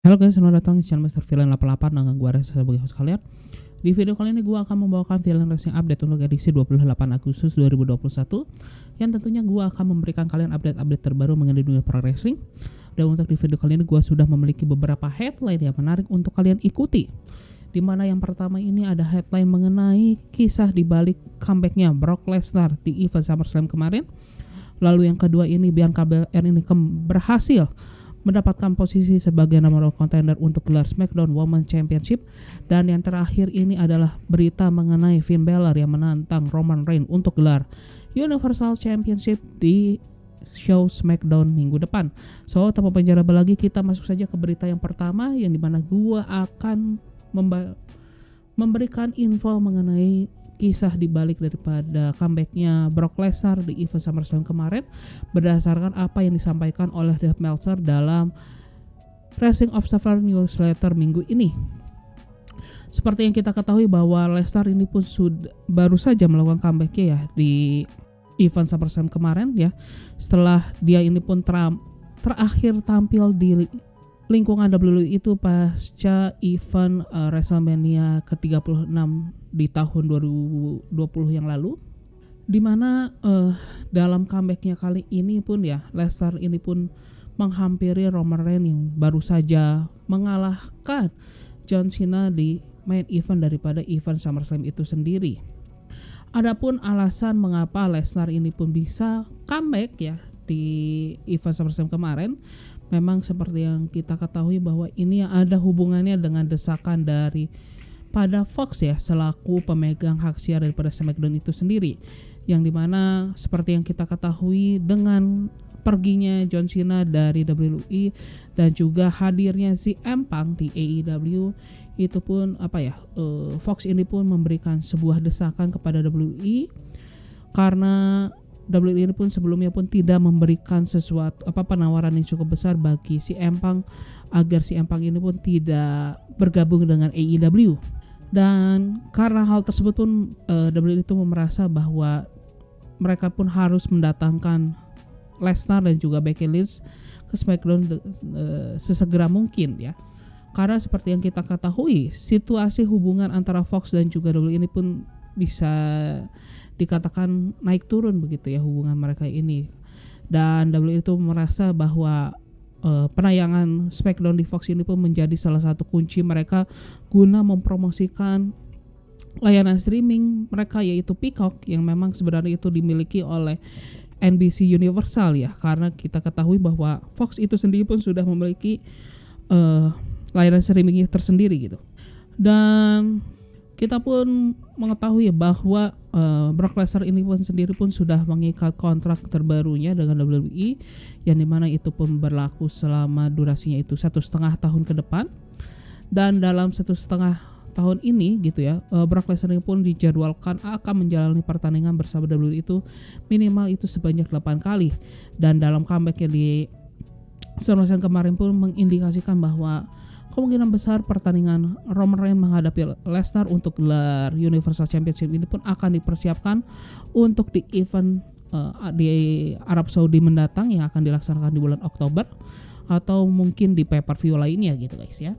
Halo guys, selamat datang di channel Mr. Villain 88 dengan gue Reza sebagai host kalian. Di video kali ini gue akan membawakan Villain Racing Update untuk edisi 28 Agustus 2021. Yang tentunya gue akan memberikan kalian update-update terbaru mengenai dunia pro racing. Dan untuk di video kali ini gue sudah memiliki beberapa headline yang menarik untuk kalian ikuti. Dimana yang pertama ini ada headline mengenai kisah dibalik comebacknya Brock Lesnar di event SummerSlam kemarin. Lalu yang kedua ini Bianca Belair ini berhasil mendapatkan posisi sebagai nomor contender untuk gelar SmackDown Women's Championship. Dan yang terakhir ini adalah berita mengenai Finn Balor yang menantang Roman Reigns untuk gelar Universal Championship di show SmackDown minggu depan. So tanpa penjara lagi, kita masuk saja ke berita yang pertama, yang dimana gua akan memberikan info mengenai kisah dibalik daripada comebacknya Brock Lesnar di event SummerSlam kemarin berdasarkan apa yang disampaikan oleh Dave Meltzer dalam Wrestling Observer Newsletter minggu ini. Seperti yang kita ketahui bahwa Lesnar ini pun baru saja melakukan comebacknya ya di event SummerSlam kemarin ya, setelah dia ini pun terakhir tampil di lingkungan WWE itu pasca event WrestleMania ke-36 di tahun 2020 yang lalu, dimana dalam comebacknya kali ini pun ya Lesnar ini pun menghampiri Roman Reigns yang baru saja mengalahkan John Cena di main event daripada event SummerSlam itu sendiri. Adapun alasan mengapa Lesnar ini pun bisa comeback ya di event SummerSlam kemarin, memang seperti yang kita ketahui bahwa ini ada hubungannya dengan desakan dari pada Fox ya, selaku pemegang hak siar daripada SmackDown itu sendiri, yang dimana seperti yang kita ketahui dengan perginya John Cena dari WWE dan juga hadirnya CM Punk di AEW, itu pun Fox ini pun memberikan sebuah desakan kepada WWE, karena WWE ini pun sebelumnya pun tidak memberikan sesuatu penawaran yang cukup besar bagi CM Punk agar CM Punk ini pun tidak bergabung dengan AEW. Dan karena hal tersebut pun WWE itu merasa bahwa mereka pun harus mendatangkan Lesnar dan juga Becky Lynch ke SmackDown sesegera mungkin ya. Karena seperti yang kita ketahui, situasi hubungan antara Fox dan juga WWE ini pun bisa dikatakan naik turun begitu ya hubungan mereka ini. Dan WWE itu merasa bahwa penayangan SmackDown di Fox ini pun menjadi salah satu kunci mereka guna mempromosikan layanan streaming mereka, yaitu Peacock, yang memang sebenarnya itu dimiliki oleh NBC Universal ya, karena kita ketahui bahwa Fox itu sendiri pun sudah memiliki layanan streamingnya tersendiri gitu. Dan kita pun mengetahui bahwa Brock Lesnar ini pun sendiri pun sudah mengikat kontrak terbarunya dengan WWE, yang dimana itu pun berlaku selama durasinya itu 1,5 tahun ke depan. Dan dalam 1,5 tahun ini gitu ya, Brock Lesnar pun dijadwalkan akan menjalani pertandingan bersama WWE itu minimal itu sebanyak 8 kali. Dan dalam comebacknya di SummerSlam kemarin pun mengindikasikan bahwa kemungkinan besar pertandingan Roman Reigns menghadapi Lesnar untuk gelar Universal Championship ini pun akan dipersiapkan untuk di event di Arab Saudi mendatang yang akan dilaksanakan di bulan Oktober, atau mungkin di pay-per-view lainnya gitu guys ya.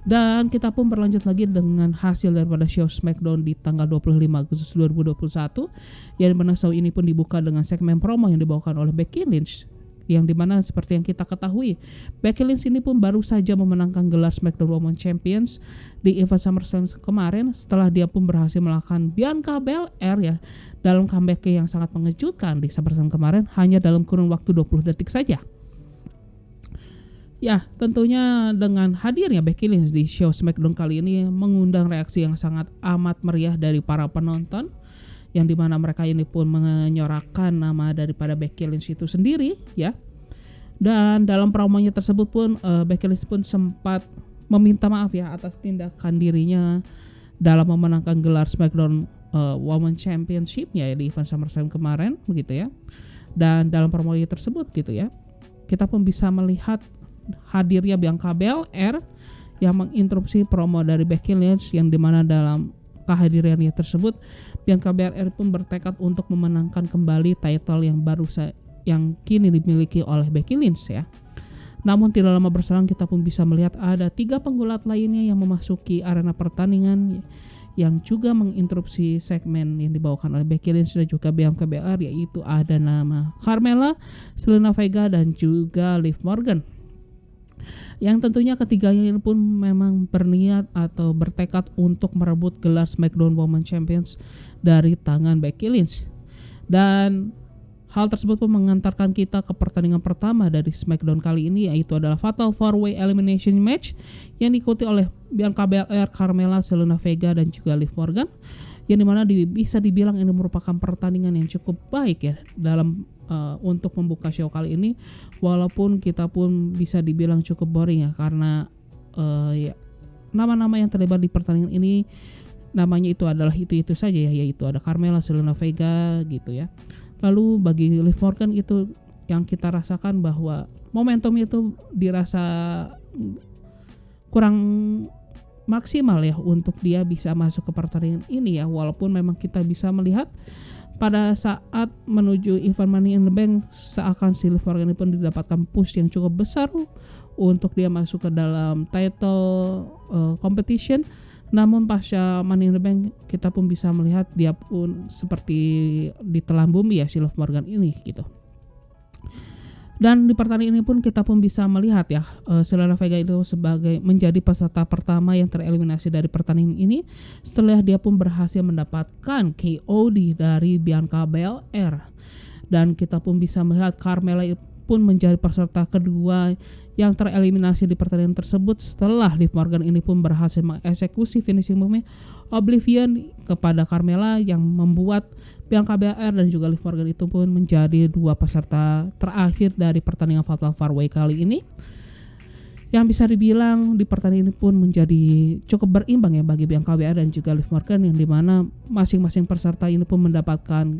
Dan kita pun berlanjut lagi dengan hasil daripada show SmackDown di tanggal 25 Agustus 2021, yang dimana show ini pun dibuka dengan segmen promo yang dibawakan oleh Becky Lynch, yang dimana seperti yang kita ketahui Becky Lynch ini pun baru saja memenangkan gelar SmackDown Women's Champions di event SummerSlam kemarin, setelah dia pun berhasil mengalahkan Bianca Belair ya dalam comeback yang sangat mengejutkan di SummerSlam kemarin hanya dalam kurun waktu 20 detik saja. Ya, tentunya dengan hadirnya Becky Lynch di show SmackDown kali ini mengundang reaksi yang sangat amat meriah dari para penonton, yang dimana mereka ini pun menyorakan nama daripada Becky Lynch itu sendiri ya. Dan dalam promonya tersebut pun Becky Lynch pun sempat meminta maaf ya atas tindakan dirinya dalam memenangkan gelar SmackDown Women's Championship-nya ya di event SummerSlam kemarin begitu ya. Dan dalam promonya tersebut gitu ya, kita pun bisa melihat hadirnya Bianca Belair yang menginterupsi promo dari Becky Lynch, yang dimana dalam kehadirannya tersebut Bianca Belair pun bertekad untuk memenangkan kembali title yang kini dimiliki oleh Becky Lynch ya. Namun tidak lama berselang kita pun bisa melihat ada 3 penggulat lainnya yang memasuki arena pertandingan yang juga menginterupsi segmen yang dibawakan oleh Becky Lynch dan juga Bianca Belair, yaitu ada nama Carmella, Zelina Vega dan juga Liv Morgan. Yang tentunya ketiganya ini pun memang berniat atau bertekad untuk merebut gelar SmackDown Women's Champions dari tangan Becky Lynch. Dan hal tersebut pun mengantarkan kita ke pertandingan pertama dari SmackDown kali ini, yaitu adalah Fatal 4-Way Elimination Match yang diikuti oleh Bianca Belair, Carmella, Zelina Vega dan juga Liv Morgan, yang dimana bisa dibilang ini merupakan pertandingan yang cukup baik ya dalam untuk membuka show kali ini, walaupun kita pun bisa dibilang cukup boring ya, karena ya nama-nama yang terlibat di pertandingan ini namanya itu adalah itu saja ya, yaitu ada Carmella, Zelina Vega gitu ya. Lalu bagi Liv Morgan itu yang kita rasakan bahwa momentum itu dirasa kurang maksimal ya untuk dia bisa masuk ke pertandingan ini ya, walaupun memang kita bisa melihat pada saat menuju event Money in the Bank seakan si Liv Morgan ini pun didapatkan push yang cukup besar untuk dia masuk ke dalam title competition. Namun pasca Money in the Bank kita pun bisa melihat dia pun seperti ditelan bumi ya si Liv Morgan ini gitu. Dan di pertandingan ini pun kita pun bisa melihat ya Zelina Vega itu sebagai menjadi peserta pertama yang tereliminasi dari pertandingan ini setelah dia pun berhasil mendapatkan KOD dari Bianca Belair. Dan kita pun bisa melihat Carmella pun menjadi peserta kedua yang tereliminasi di pertandingan tersebut setelah Liv Morgan ini pun berhasil mengeksekusi finishing move Oblivion kepada Carmella, yang membuat Bianca Belair dan juga Liv Morgan itu pun menjadi 2 peserta terakhir dari pertandingan Fatal 4-Way kali ini. Yang bisa dibilang di pertandingan ini pun menjadi cukup berimbang ya bagi Bianca Belair dan juga Liv Morgan, yang dimana masing-masing peserta ini pun mendapatkan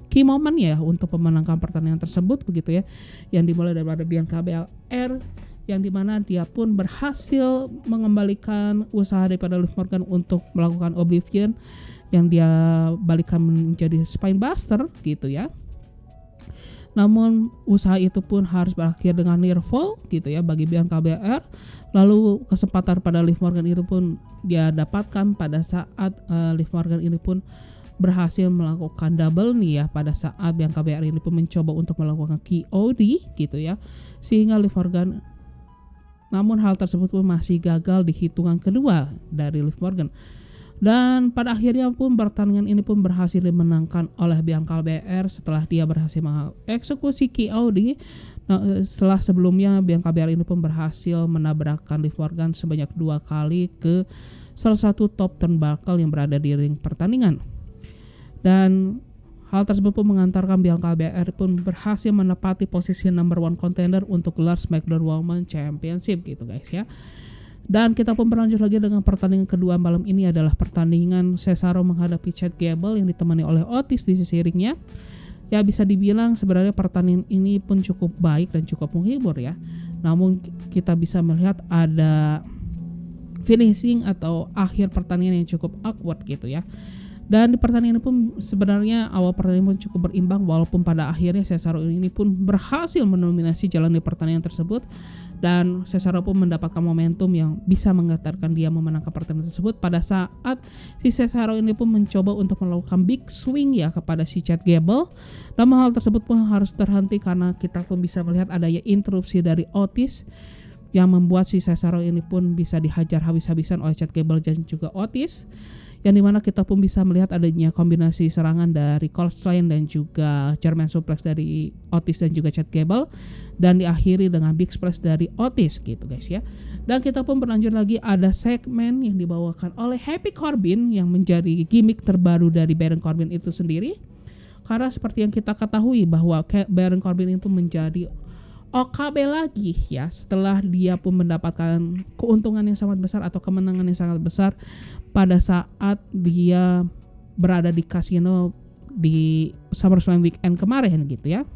key moment ya untuk memenangkan pertandingan tersebut begitu ya, yang dimulai daripada Bianca Belair, yang dimana dia pun berhasil mengembalikan usaha daripada Liv Morgan untuk melakukan Oblivion yang dia balikan menjadi Spinebuster gitu ya. Namun usaha itu pun harus berakhir dengan near fall gitu ya bagi Bianca Belair. Lalu kesempatan pada Liv Morgan itu pun dia dapatkan pada saat Liv Morgan ini pun berhasil melakukan double nih ya pada saat Bianca Belair ini pun mencoba untuk melakukan KOD gitu ya, sehingga Liv Morgan, namun hal tersebut pun masih gagal di hitungan kedua dari Liv Morgan. Dan pada akhirnya pun pertandingan ini pun berhasil dimenangkan oleh Bianca Belair setelah dia berhasil mengeksekusi KOD. Nah, setelah sebelumnya Bianca Belair ini pun berhasil menabrakkan Liv Morgan sebanyak 2 kali ke salah satu top turnbuckle yang berada di ring pertandingan. Dan hal tersebut pun mengantarkan Bianca Belair pun berhasil menepati posisi number 1 contender untuk gelar SmackDown Women's Championship gitu guys ya. Dan kita pun berlanjut lagi dengan pertandingan kedua malam ini adalah pertandingan Cesaro menghadapi Chad Gable yang ditemani oleh Otis di sisi ringnya. Ya bisa dibilang sebenarnya pertandingan ini pun cukup baik dan cukup menghibur ya. Namun kita bisa melihat ada finishing atau akhir pertandingan yang cukup awkward gitu ya. Dan di pertandingan ini pun sebenarnya awal pertandingan pun cukup berimbang, walaupun pada akhirnya Cesaro ini pun berhasil mendominasi jalan di pertandingan tersebut, dan Cesaro pun mendapatkan momentum yang bisa menggantarkan dia memenangkan pertandingan tersebut pada saat si Cesaro ini pun mencoba untuk melakukan big swing ya kepada si Chad Gable. Namun hal tersebut pun harus terhenti karena kita pun bisa melihat adanya interupsi dari Otis yang membuat si Cesaro ini pun bisa dihajar habis-habisan oleh Chad Gable dan juga Otis, yang dimana kita pun bisa melihat adanya kombinasi serangan dari Clothesline dan juga German Suplex dari Otis dan juga Chad Gable, dan diakhiri dengan Big Splash dari Otis gitu guys ya. Dan kita pun berlanjut lagi, ada segmen yang dibawakan oleh Happy Corbin yang menjadi gimmick terbaru dari Baron Corbin itu sendiri, karena seperti yang kita ketahui bahwa Baron Corbin itu menjadi OKB lagi ya setelah dia pun mendapatkan keuntungan yang sangat besar atau kemenangan yang sangat besar pada saat dia berada di kasino di SummerSlam weekend kemarin gitu ya.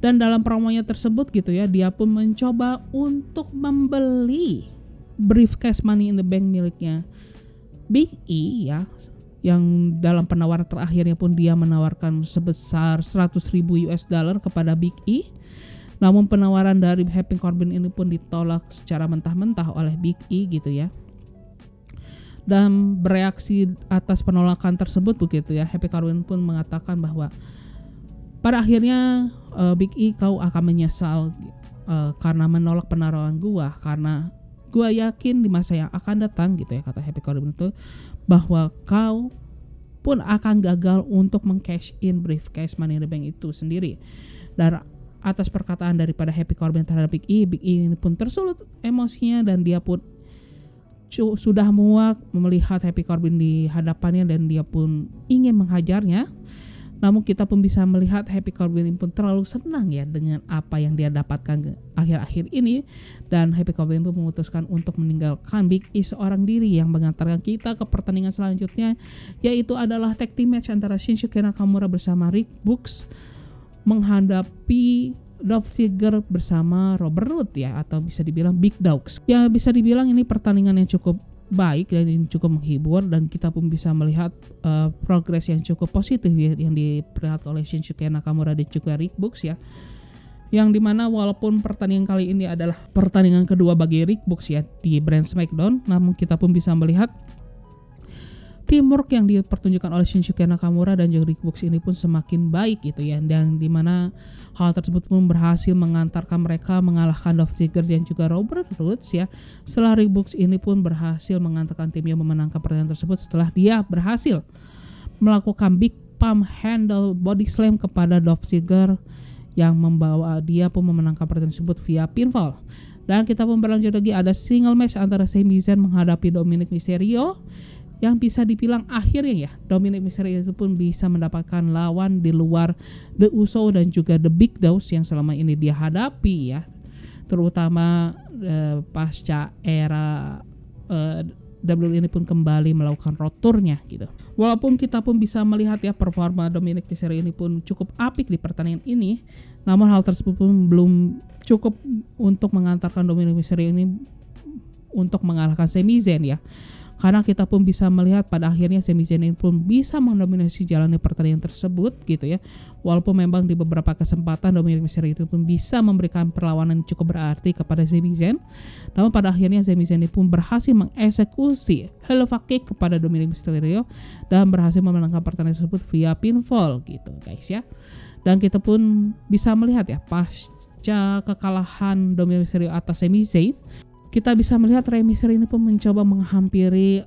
Dan dalam promonya tersebut gitu ya, dia pun mencoba untuk membeli briefcase Money in the Bank miliknya Big E ya, yang dalam penawaran terakhirnya pun dia menawarkan sebesar $100,000 kepada Big E. Namun penawaran dari Happy Corbin ini pun ditolak secara mentah-mentah oleh Big E gitu ya. Dan bereaksi atas penolakan tersebut begitu ya, Happy Corbin pun mengatakan bahwa pada akhirnya Big E, kau akan menyesal karena menolak penawaran gua, karena gua yakin di masa yang akan datang gitu ya, kata Happy Corbin itu, bahwa kau pun akan gagal untuk meng-cash in briefcase Money in the Bank itu sendiri. Dan atas perkataan daripada Happy Corbin terhadap Big E ini pun tersulut emosinya dan dia pun sudah muak melihat Happy Corbin di hadapannya dan dia pun ingin menghajarnya. Namun kita pun bisa melihat Happy Corbin pun terlalu senang ya dengan apa yang dia dapatkan akhir-akhir ini, dan Happy Corbin pun memutuskan untuk meninggalkan Big E seorang diri, yang mengantarkan kita ke pertandingan selanjutnya, yaitu adalah tag team match antara Shinsuke Nakamura bersama Rick Books menghadapi Dolph Ziggler bersama Robert Roode ya, atau bisa dibilang Big Dogs. Ya bisa dibilang ini pertandingan yang cukup baik dan cukup menghibur, dan kita pun bisa melihat progres yang cukup positif ya, yang diperlihatkan oleh Shinsuke Nakamura dan juga Rick Books ya. Yang dimana walaupun pertandingan kali ini adalah pertandingan kedua bagi Rick Books ya di brand SmackDown, namun kita pun bisa melihat teamwork yang dipertunjukkan oleh Shinsuke Nakamura dan juga Rick Books ini pun semakin baik gitu ya, dan dimana hal tersebut pun berhasil mengantarkan mereka mengalahkan Dolph Ziggler dan juga Robert Roode ya. Setelah Rick Books ini pun berhasil mengantarkan timnya memenangkan pertandingan tersebut setelah dia berhasil melakukan big palm handle body slam kepada Dolph Ziggler yang membawa dia pun memenangkan pertandingan tersebut via pinfall. Dan kita pun berlanjut lagi, ada single match antara Sami Zayn menghadapi Dominic Mysterio, yang bisa dibilang akhirnya ya Dominic Mysterio itu pun bisa mendapatkan lawan di luar The Uso dan juga The Big Dogs yang selama ini dia hadapi ya, terutama pasca era WWE ini pun kembali melakukan road tour-nya gitu. Walaupun kita pun bisa melihat ya performa Dominic Mysterio ini pun cukup apik di pertandingan ini, namun hal tersebut pun belum cukup untuk mengantarkan Dominic Mysterio ini untuk mengalahkan Sami Zayn ya. Karena kita pun bisa melihat pada akhirnya Sami Zayn pun bisa mendominasi jalannya pertandingan tersebut gitu ya. Walaupun memang di beberapa kesempatan Dominic Mysterio itu pun bisa memberikan perlawanan yang cukup berarti kepada Sami Zayn, namun pada akhirnya Sami Zayn pun berhasil mengeksekusi Helluva Kick kepada Dominic Mysterio dan berhasil memenangkan pertandingan tersebut via pinfall gitu guys ya. Dan kita pun bisa melihat ya pasca kekalahan Dominic Mysterio atas Sami Zayn, kita bisa melihat Rey Mysterio ini pun mencoba menghampiri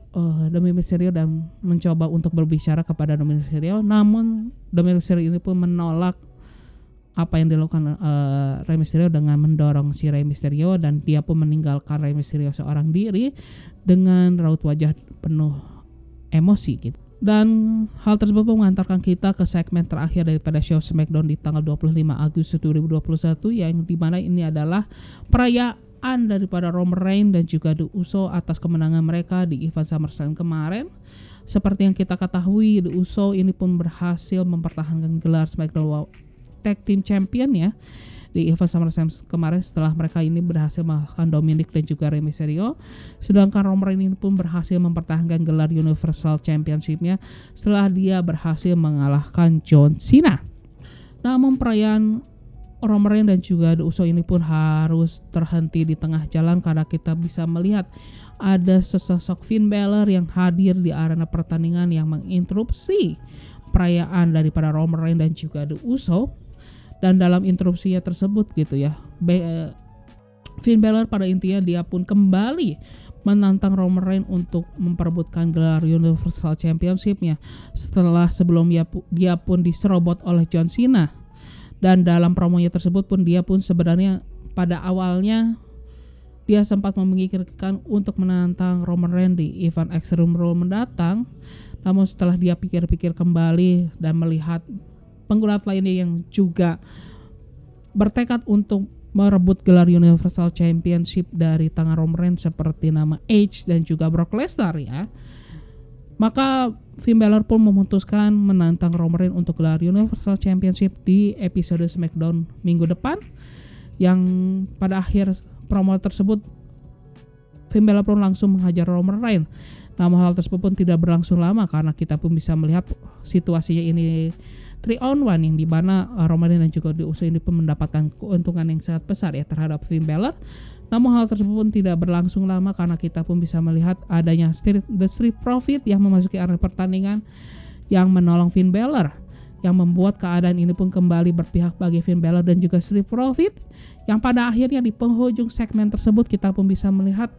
Dominic Mysterio dan mencoba untuk berbicara kepada Dominic Mysterio, namun Dominic Mysterio ini pun menolak apa yang dilakukan Rey Mysterio dengan mendorong si Rey Mysterio, dan dia pun meninggalkan Rey Mysterio seorang diri dengan raut wajah penuh emosi gitu. Dan hal tersebut mengantarkan kita ke segmen terakhir daripada show SmackDown di tanggal 25 Agustus 2021, yang dimana ini adalah perayaan daripada Roman Reigns dan juga The Uso atas kemenangan mereka di event SummerSlam kemarin. Seperti yang kita ketahui, The Uso ini pun berhasil mempertahankan gelar SmackDown Tag Team Champion ya di event SummerSlam kemarin setelah mereka ini berhasil mengalahkan Dominic dan juga Rey Mysterio. Sedangkan Roman Reigns ini pun berhasil mempertahankan gelar Universal Championship-nya setelah dia berhasil mengalahkan John Cena. Namun perayaan Roman Reigns dan juga The Uso ini pun harus terhenti di tengah jalan karena kita bisa melihat ada sesosok Finn Balor yang hadir di arena pertandingan yang menginterupsi perayaan daripada Roman Reigns dan juga The Uso. Dan dalam interupsinya tersebut gitu ya, Finn Balor pada intinya dia pun kembali menantang Roman Reigns untuk memperebutkan gelar Universal Championship-nya setelah sebelum dia pun diserobot oleh John Cena. Dan dalam promonya tersebut pun dia pun sebenarnya pada awalnya dia sempat memikirkan untuk menantang Roman Reigns di event Extreme Rules mendatang. Namun setelah dia pikir-pikir kembali dan melihat penggulat lainnya yang juga bertekad untuk merebut gelar Universal Championship dari tangan Roman Reigns seperti nama Edge dan juga Brock Lesnar ya, maka Finn Balor pun memutuskan menantang Roman Reigns untuk gelar Universal Championship di episode SmackDown minggu depan. Yang pada akhir promo tersebut Finn Balor pun langsung menghajar Roman Reigns Namun hal tersebut pun tidak berlangsung lama karena kita pun bisa melihat situasinya ini 3-on-1 yang dimana Roman Reigns dan juga The Usos ini pun mendapatkan keuntungan yang sangat besar ya terhadap Finn Balor. Namun hal tersebut pun tidak berlangsung lama karena kita pun bisa melihat adanya The Street Profit yang memasuki area pertandingan yang menolong Finn Balor, yang membuat keadaan ini pun kembali berpihak bagi Finn Balor dan juga Street Profit, yang pada akhirnya di penghujung segmen tersebut kita pun bisa melihat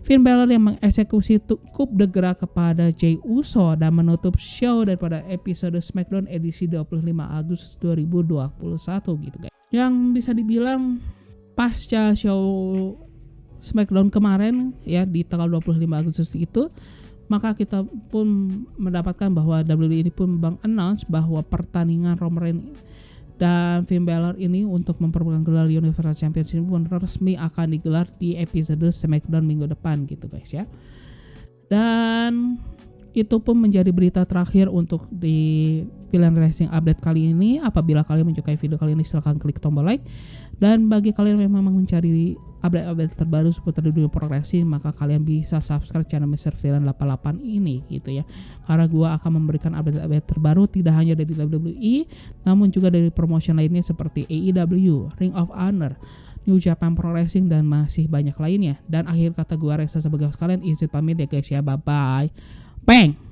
Finn Balor yang mengeksekusi coup de grace kepada Jey Uso dan menutup show daripada episode SmackDown edisi 25 Agustus 2021 gitu guys. Yang bisa dibilang pasca show SmackDown kemarin ya di tanggal 25 Agustus itu, maka kita pun mendapatkan bahwa WWE ini pun announce bahwa pertandingan Roman Reigns dan Finn Balor ini untuk memperebutkan gelar Universal Championship pun resmi akan digelar di episode SmackDown minggu depan gitu guys ya. Dan itu pun menjadi berita terakhir untuk di Pilihan Wrestling Update kali ini. Apabila kalian menyukai video kali ini silahkan klik tombol like. Dan bagi kalian yang memang mencari update-update terbaru seputar dunia pro wrestling, maka kalian bisa subscribe channel Mr. Villain 88 ini gitu ya. Karena gua akan memberikan update-update terbaru tidak hanya dari WWE, namun juga dari promotion lainnya seperti AEW, Ring of Honor, New Japan Pro Wrestling dan masih banyak lainnya. Dan akhir kata gua Reza sebagai host kalian izin pamit ya guys ya. Bye bye. Bang.